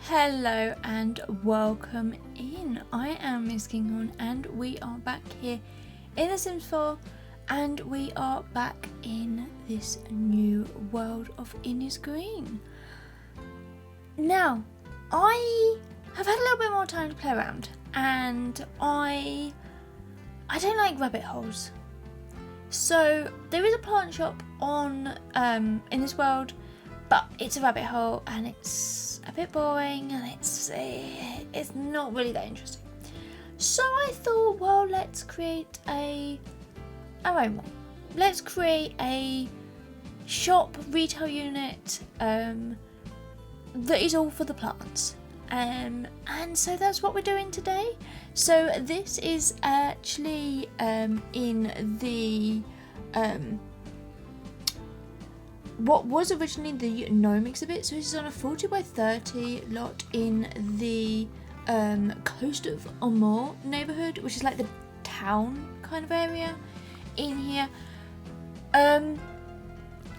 Hello and welcome in. I am MissKinghorn and we are back here in The Sims 4 and we are back in this new world of Innisgreen. Now, I have had a little bit more time to play around and I don't like rabbit holes. So there is a plant shop on in this world, but it's a rabbit hole and it's a bit boring and it's not really that interesting. So I thought, well, let's create our own one. Let's create a shop retail unit that is all for the plants. And so that's what we're doing today. So this is actually in the what was originally the gnome exhibit. So this is on a 40 by 30 lot in the Coast of Adhmor neighbourhood, which is like the town kind of area in here.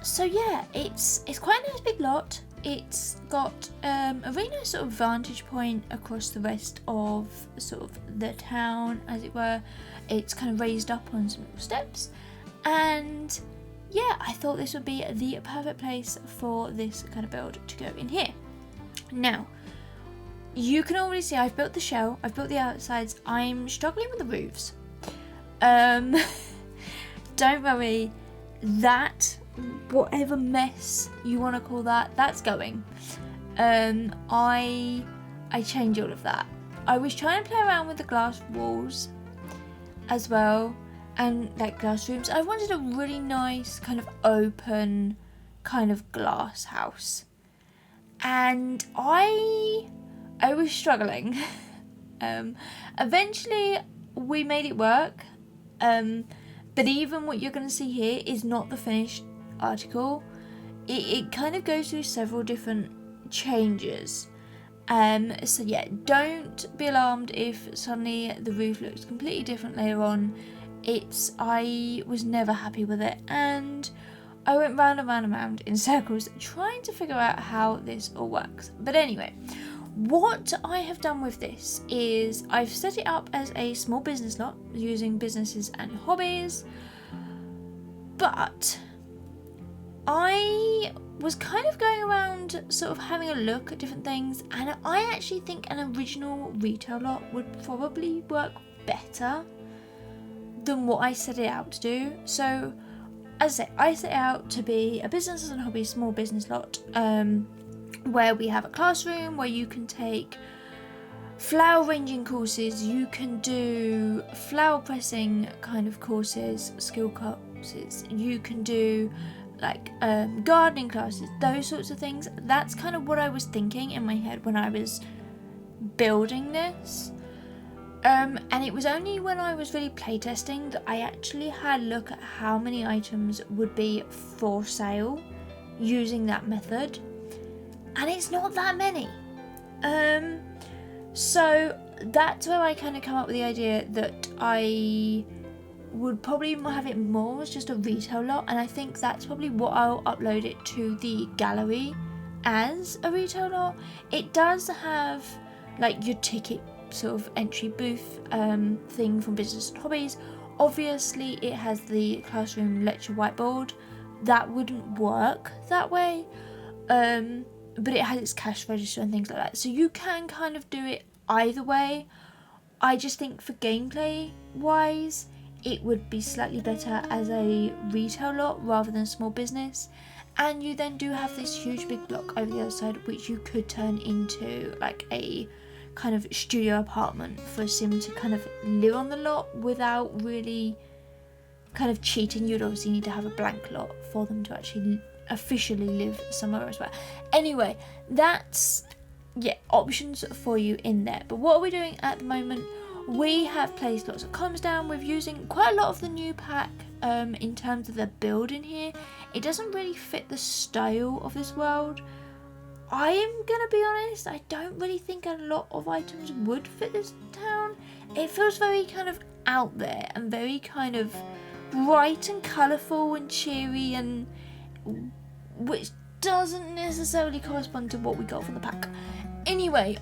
So yeah, it's quite a nice big lot. It's got a really nice sort of vantage point across the rest of sort of the town, as it were. It's kind of raised up on some little steps, and yeah, I thought this would be the perfect place for this kind of build to go in here. Now, you can already see I've built the shell, I've built the outsides. I'm struggling with the roofs. Don't worry, that whatever mess you want to call that, that's going. I changed all of that. I was trying to play around with the glass walls as well, and like glass rooms. I wanted a really nice kind of open kind of glass house, and I was struggling. Eventually we made it work, but even what you're going to see here is not the finished article. It kind of goes through several different changes. So yeah, don't be alarmed if suddenly the roof looks completely different later on. I was never happy with it, and I went round and round and round in circles trying to figure out how this all works. But anyway, what I have done with this is I've set it up as a small business lot using businesses and hobbies, but I was kind of going around sort of having a look at different things, and I actually think an original retail lot would probably work better than what I set it out to do. So as I say, I set it out to be a businesses and hobbies small business lot, where we have a classroom where you can take flower arranging courses, you can do flower pressing kind of courses, skill courses, you can do like gardening classes, those sorts of things. That's kind of what I was thinking in my head when I was building this. And it was only when I was really playtesting that I actually had a look at how many items would be for sale using that method, and it's not that many. So that's where I kind of come up with the idea that I would probably have it more as just a retail lot, and I think that's probably what I'll upload it to the gallery as a retail lot. It does have like your ticket sort of entry booth thing from business and hobbies. Obviously it has the classroom lecture whiteboard. That wouldn't work that way, but it has its cash register and things like that, so you can kind of do it either way. I just think for gameplay wise it would be slightly better as a retail lot rather than small business. And you then do have this huge big block over the other side which you could turn into like a kind of studio apartment for a sim to kind of live on the lot without really kind of cheating. You'd obviously need to have a blank lot for them to actually officially live somewhere as well. Anyway, that's options for you in there. But what are we doing at the moment? We have placed lots of comms down. We're using quite a lot of the new pack in terms of the build in here. It doesn't really fit the style of this world. I am gonna be honest, I don't really think a lot of items would fit this town. It feels very kind of out there and very kind of bright and colourful and cheery, and which doesn't necessarily correspond to what we got from the pack. Anyway,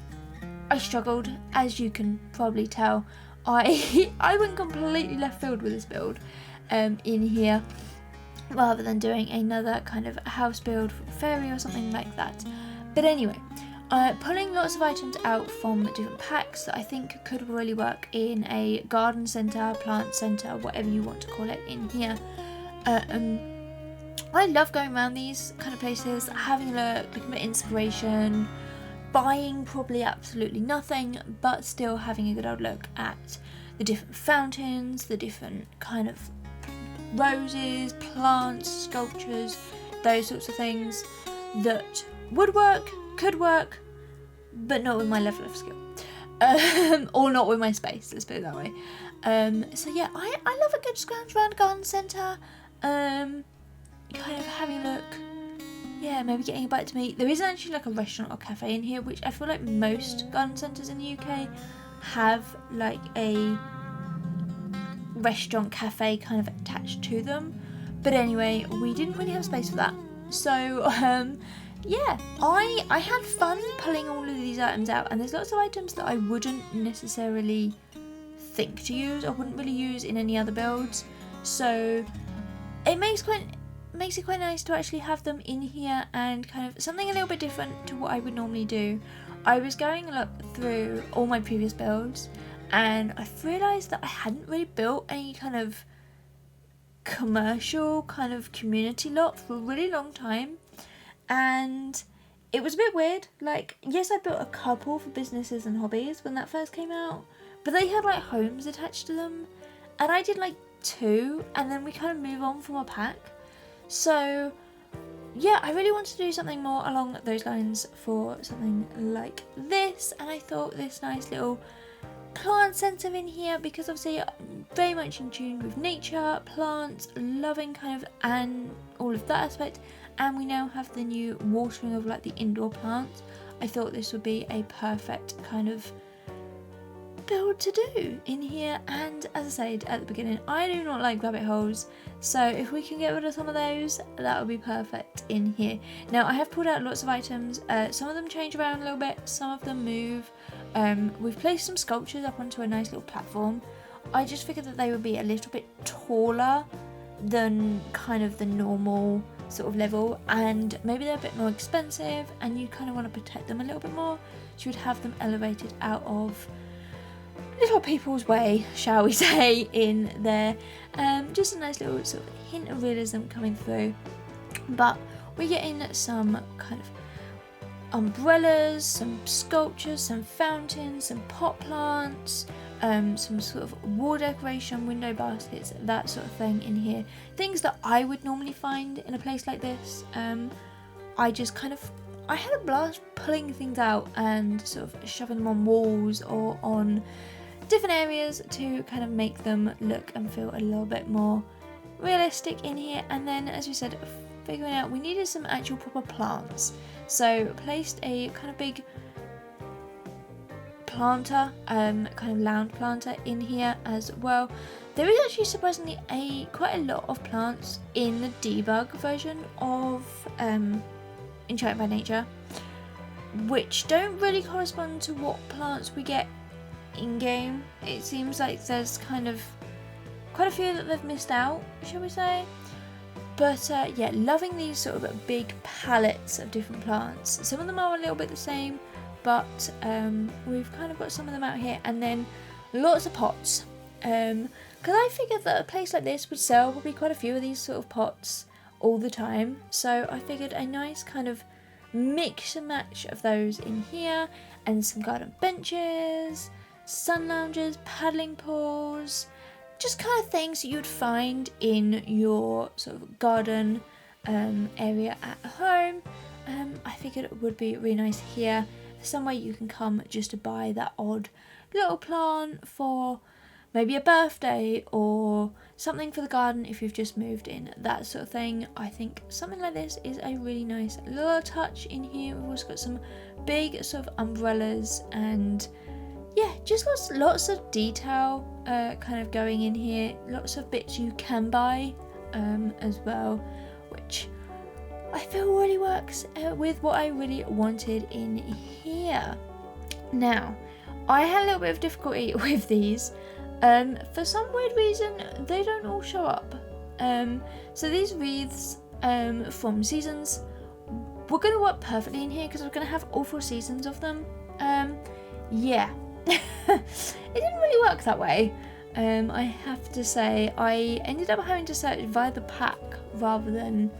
I struggled, as you can probably tell. I went completely left field with this build in here, rather than doing another kind of house build for fairy or something like that. But anyway, pulling lots of items out from different packs that I think could really work in a garden centre, plant centre, whatever you want to call it in here. I love going around these kind of places, having a look, looking at inspiration, buying probably absolutely nothing, but still having a good old look at the different fountains, the different kind of roses, plants, sculptures, those sorts of things that would work, could work, but not with my level of skill. Or not with my space, let's put it that way. So yeah, I love a good scrounge around a garden centre, kind of having a look, yeah, maybe getting a bite to eat. There isn't actually like a restaurant or cafe in here, which I feel like most garden centres in the UK have like a restaurant cafe kind of attached to them. But anyway, we didn't really have space for that. So yeah, I had fun pulling all of these items out, and there's lots of items that I wouldn't necessarily think to use, I wouldn't really use in any other builds. So it makes it quite nice to actually have them in here and kind of something a little bit different to what I would normally do. I was going through all my previous builds, and I've realised that I hadn't really built any kind of commercial kind of community lot for a really long time, and it was a bit weird. Like, yes, I built a couple for businesses and hobbies when that first came out, but they had like homes attached to them, and I did like 2, and then we kind of move on from a pack. So yeah, I really wanted to do something more along those lines for something like this, and I thought this nice little plant centre in here, because obviously I'm very much in tune with nature, plants, loving kind of and all of that aspect, and we now have the new watering of like the indoor plants. I thought this would be a perfect kind of build to do in here, and as I said at the beginning, I do not like rabbit holes, so if we can get rid of some of those, that would be perfect in here. Now I have pulled out lots of items, some of them change around a little bit, some of them move. We've placed some sculptures up onto a nice little platform. I just figured that they would be a little bit taller than kind of the normal sort of level, and maybe they're a bit more expensive and you kind of want to protect them a little bit more, so you would have them elevated out of little people's way, shall we say, in there. Just a nice little sort of hint of realism coming through. But we're getting some kind of umbrellas, some sculptures, some fountains, some pot plants, some sort of wall decoration, window baskets, that sort of thing in here. Things that I would normally find in a place like this. I had a blast pulling things out and sort of shoving them on walls or on different areas to kind of make them look and feel a little bit more realistic in here. And then, as we said, figuring out we needed some actual proper plants, so placed a kind of big planter, kind of lounge planter in here as well. There is actually surprisingly quite a lot of plants in the debug version of Enchanted by Nature, which don't really correspond to what plants we get in-game. It seems like there's kind of quite a few that they've missed out, shall we say. But yeah, loving these sort of big palettes of different plants. Some of them are a little bit the same, but we've kind of got some of them out here, and then lots of pots. Because I figured that a place like this would sell probably quite a few of these sort of pots all the time. So I figured a nice kind of mix and match of those in here, and some garden benches, sun lounges, paddling pools, just kind of things that you'd find in your sort of garden area at home. I figured it would be really nice here, somewhere you can come just to buy that odd little plant for maybe a birthday or something for the garden if you've just moved in, that sort of thing. I think something like this is a really nice little touch in here. We've also got some big sort of umbrellas, and yeah, just lots of detail kind of going in here. Lots of bits you can buy as well, which I feel really works with what I really wanted in here. Now, I had a little bit of difficulty with these. For some weird reason, they don't all show up. So these wreaths from seasons were going to work perfectly in here because I was going to have all 4 seasons of them. Yeah, it didn't really work that way. I have to say, I ended up having to search via the pack rather than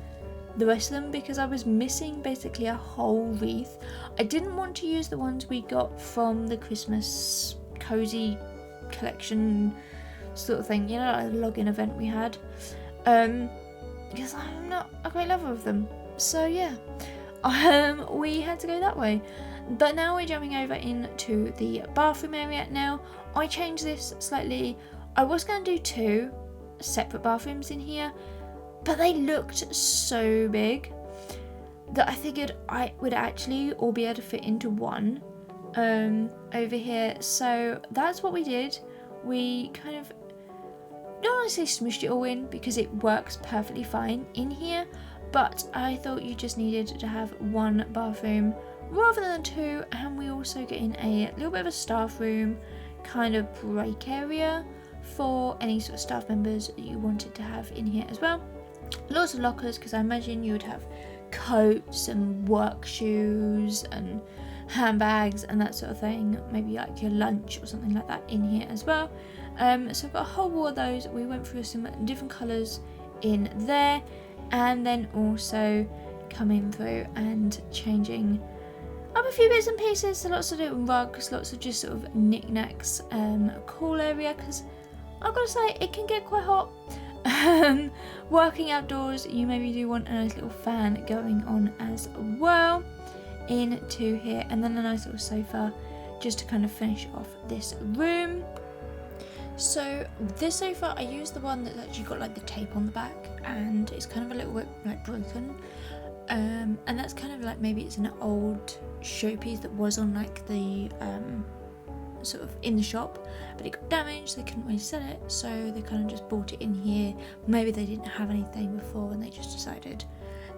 the rest of them because I was missing basically a whole wreath. I didn't want to use the ones we got from the Christmas cozy collection sort of thing, you know, like a login event we had, because I'm not a great lover of them. So yeah, we had to go that way. But now we're jumping over into the bathroom area. Now, I changed this slightly. I was going to do 2 separate bathrooms in here, but they looked so big that I figured I would actually all be able to fit into one over here. So that's what we did. We kind of, don't want to say smushed it all in because it works perfectly fine in here, but I thought you just needed to have 1 bathroom rather than 2, and we also get in a little bit of a staff room kind of break area for any sort of staff members that you wanted to have in here as well. Lots of lockers because I imagine you would have coats and work shoes and handbags and that sort of thing, maybe like your lunch or something like that in here as well. So I've got a whole wall of those. We went through some different colours in there, and then also coming through and changing up a few bits and pieces. So lots of little rugs, lots of just sort of knickknacks, cool area because I've got to say it can get quite hot. Working outdoors, you maybe do want a nice little fan going on as well into here, and then a nice little sofa just to kind of finish off this room. So this sofa, I used the one that's actually got like the tape on the back and it's kind of a little bit like broken, and that's kind of like maybe it's an old showpiece that was on like the sort of in the shop, but it got damaged, they couldn't really sell it, so they kind of just bought it in here. Maybe they didn't have anything before and they just decided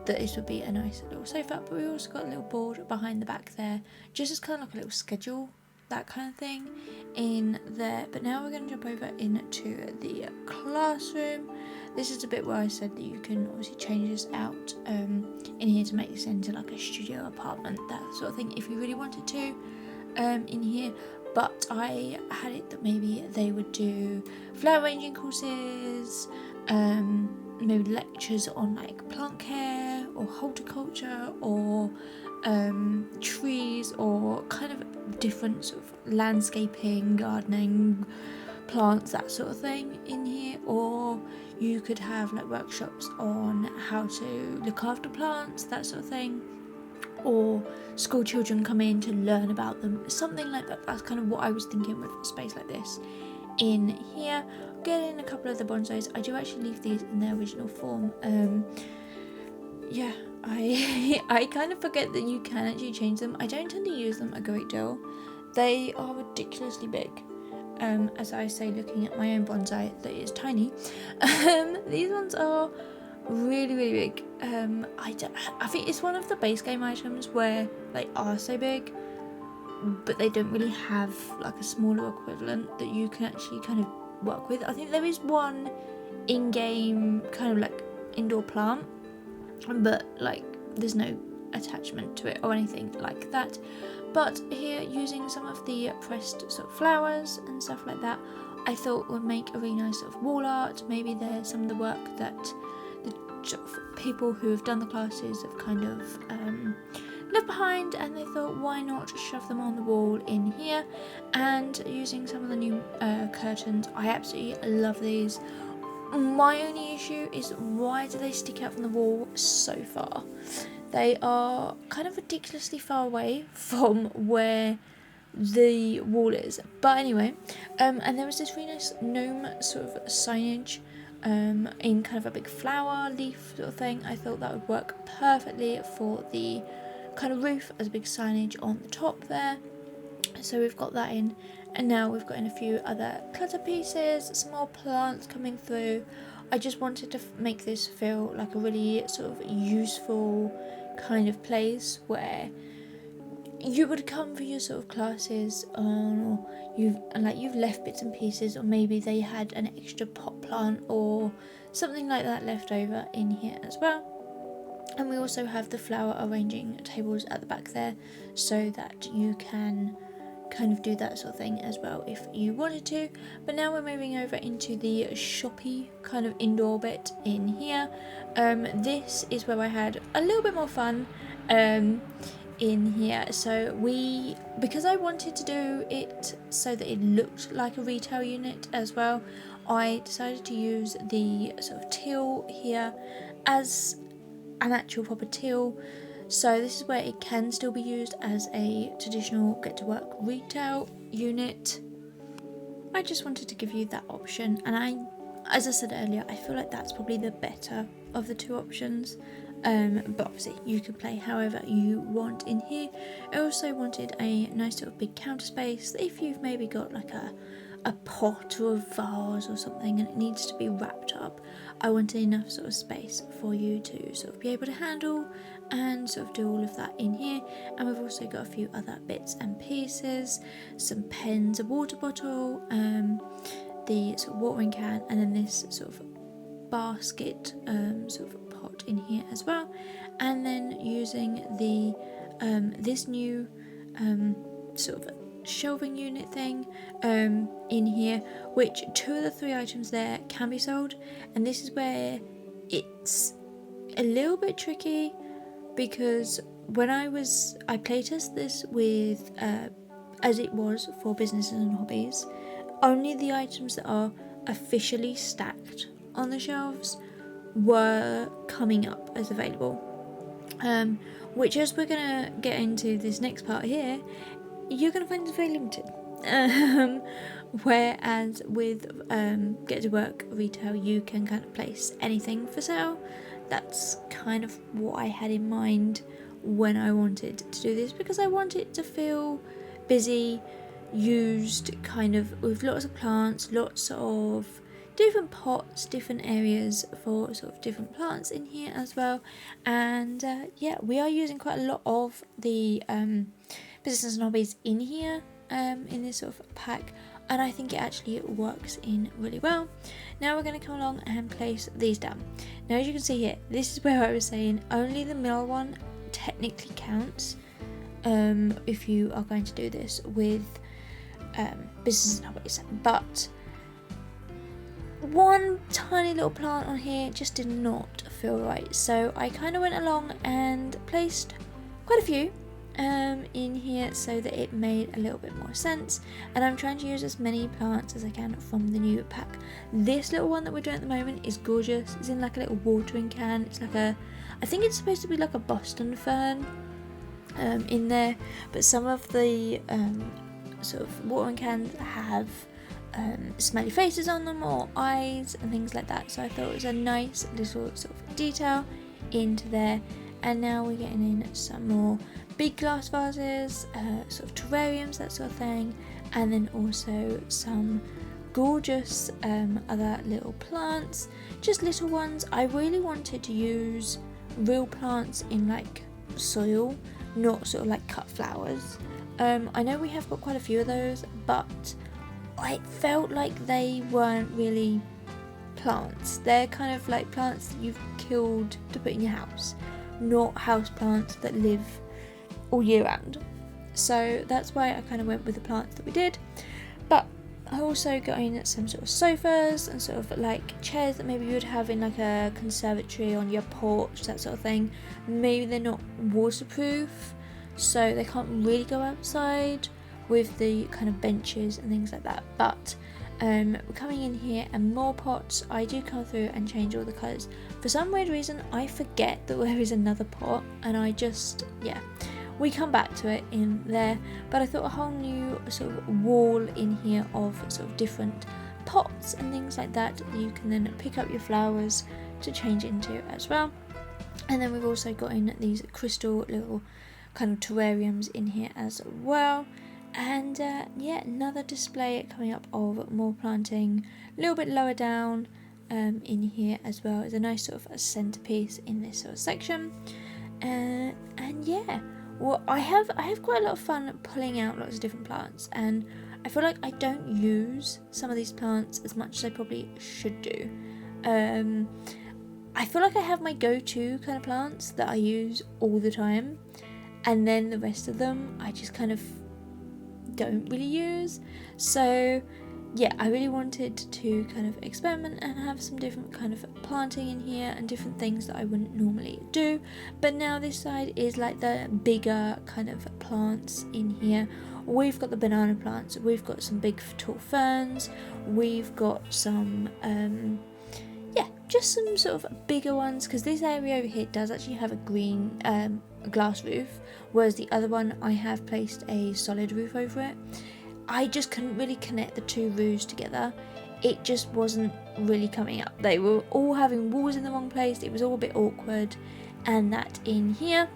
that this would be a nice little sofa. But we also got a little board behind the back there, just as kind of like a little schedule, that kind of thing in there. But now we're going to jump over into the classroom. This is a bit where I said that you can obviously change this out in here to make this into like a studio apartment, that sort of thing, if you really wanted to in here. But I had it that maybe they would do flower arranging courses, maybe lectures on like plant care or horticulture or trees, or kind of different sort of landscaping, gardening, plants, that sort of thing in here. Or you could have like workshops on how to look after plants, that sort of thing, or school children come in to learn about them, something like that. That's kind of what I was thinking with a space like this in here. Get in a couple of the bonsais. I do actually leave these in their original form. Yeah, I kind of forget that you can actually change them. I don't tend to use them a great deal. They are ridiculously big. As I say, looking at my own bonsai that is tiny. These ones are really, really big. I think it's one of the base game items where they are so big, but they don't really have like a smaller equivalent that you can actually kind of work with. I think there is one in-game kind of like indoor plant, but like there's no attachment to it or anything like that. But here, using some of the pressed sort of flowers and stuff like that, I thought would make a really nice sort of wall art. Maybe there's some of the work that the sort of people who have done the classes have kind of left behind, and they thought, why not shove them on the wall in here. And using some of the new curtains, I absolutely love these. My only issue is, why do they stick out from the wall so far? They are kind of ridiculously far away from where the wall is. But anyway, and there was this really nice gnome sort of signage in kind of a big flower leaf sort of thing. I thought that would work perfectly for the kind of roof as a big signage on the top there. So we've got that in, and now we've got in a few other clutter pieces, some more plants coming through. I just wanted to make this feel like a really sort of useful kind of place where you would come for your sort of classes, or you've left bits and pieces, or maybe they had an extra pot plant or something like that left over in here as well. And we also have the flower arranging tables at the back there, so that you can kind of do that sort of thing as well if you wanted to. But now we're moving over into the shoppy kind of indoor bit in here. This is where I had a little bit more fun in here. So because I wanted to do it so that it looked like a retail unit as well, I decided to use the sort of till here as an actual proper till. So this is where it can still be used as a traditional get to work retail unit. I just wanted to give you that option, and as I said earlier, I feel like that's probably the better of the two options. But obviously you can play however you want in here. I also wanted a nice little big counter space that if you've maybe got like a pot or a vase or something and it needs to be wrapped up, I wanted enough sort of space for you to sort of be able to handle and sort of do all of that in here. And we've also got a few other bits and pieces, some pens, a water bottle, the sort of watering can, and then this sort of basket sort of pot in here as well. And then using the this new sort of shelving unit thing in here, which 2 of the 3 items there can be sold, and this is where it's a little bit tricky, because when I playtest this with as it was for businesses and hobbies, only the items that are officially stacked on the shelves were coming up as available, which, as we're gonna get into this next part here, you're gonna find it very limited. Whereas with get to work retail, you can kind of place anything for sale. That's kind of what I had in mind when I wanted to do this, because I want it to feel busy, used, kind of with lots of plants, lots of different pots, different areas for sort of different plants in here as well. And yeah, we are using quite a lot of the business and hobbies in here in this sort of pack, and I think it actually works in really well. Now we're going to come along and place these down. Now, as you can see here, this is where I was saying only the middle one technically counts if you are going to do this with business and hobbies, but one tiny little plant on here just did not feel right, so I kind of went along and placed quite a few in here so that it made a little bit more sense. And I'm trying to use as many plants as I can from the new pack. This little one that we're doing at the moment is gorgeous. It's in like a little watering can. It's like I think it's supposed to be like a Boston fern in there, but some of the sort of watering cans have smiley faces on them or eyes and things like that, so I thought it was a nice little sort of detail into there. And now we're getting in some more big glass vases, sort of terrariums, that sort of thing, and then also some gorgeous other little plants, just little ones. I really wanted to use real plants in like soil, not sort of like cut flowers. I know we have got quite a few of those, but I felt like they weren't really plants. They're kind of like plants that you've killed to put in your house, not house plants that live all year round. So that's why I kind of went with the plants that we did. But I also got in some sort of sofas and sort of like chairs that maybe you would have in like a conservatory on your porch, that sort of thing. Maybe they're not waterproof, so they can't really go outside with the kind of benches and things like that. But we're coming in here, and more pots. I do come through and change all the colours. For some weird reason, I forget that there is another pot, and I just, yeah, we come back to it in there. But I thought a whole new sort of wall in here of sort of different pots and things like that you can then pick up your flowers to change into as well. And then we've also got in these crystal little kind of terrariums in here as well. And yeah, another display coming up of more planting a little bit lower down, in here as well as a nice sort of a centerpiece in this sort of section. And yeah, well, I have quite a lot of fun pulling out lots of different plants, and I feel like I don't use some of these plants as much as I probably should do. I feel like I have my go-to kind of plants that I use all the time, and then the rest of them I just kind of don't really use. So yeah, I really wanted to kind of experiment and have some different kind of planting in here and different things that I wouldn't normally do. But now this side is like the bigger kind of plants in here. We've got the banana plants, we've got some big tall ferns, we've got some just some sort of bigger ones, because this area over here does actually have a green glass roof, whereas the other one I have placed a solid roof over it. I just couldn't really connect the two roofs together. It just wasn't really coming up. They were all having walls in the wrong place. It was all a bit awkward, and that in here.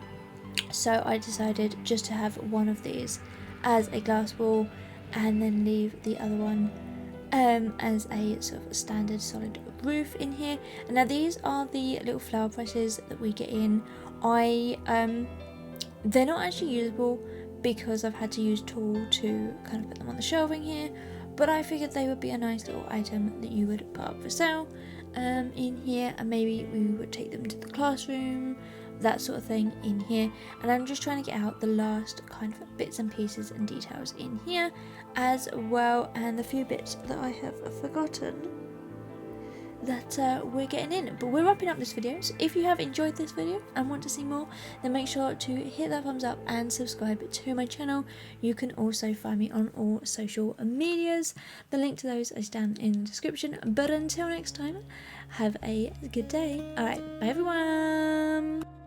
So I decided just to have one of these as a glass wall, and then leave the other one as a sort of standard solid roof in here. And now these are the little flower presses that we get in. They're not actually usable because I've had to use tool to kind of put them on the shelving here, but I figured they would be a nice little item that you would put up for sale in here, and maybe we would take them to the classroom, that sort of thing in here. And I'm just trying to get out the last kind of bits and pieces and details in here as well, and the few bits that I have forgotten that we're getting in. But we're wrapping up this video, so if you have enjoyed this video and want to see more, then make sure to hit that thumbs up and subscribe to my channel. You can also find me on all social medias. The link to those is down in the description. But until next time, have a good day. Alright, bye everyone.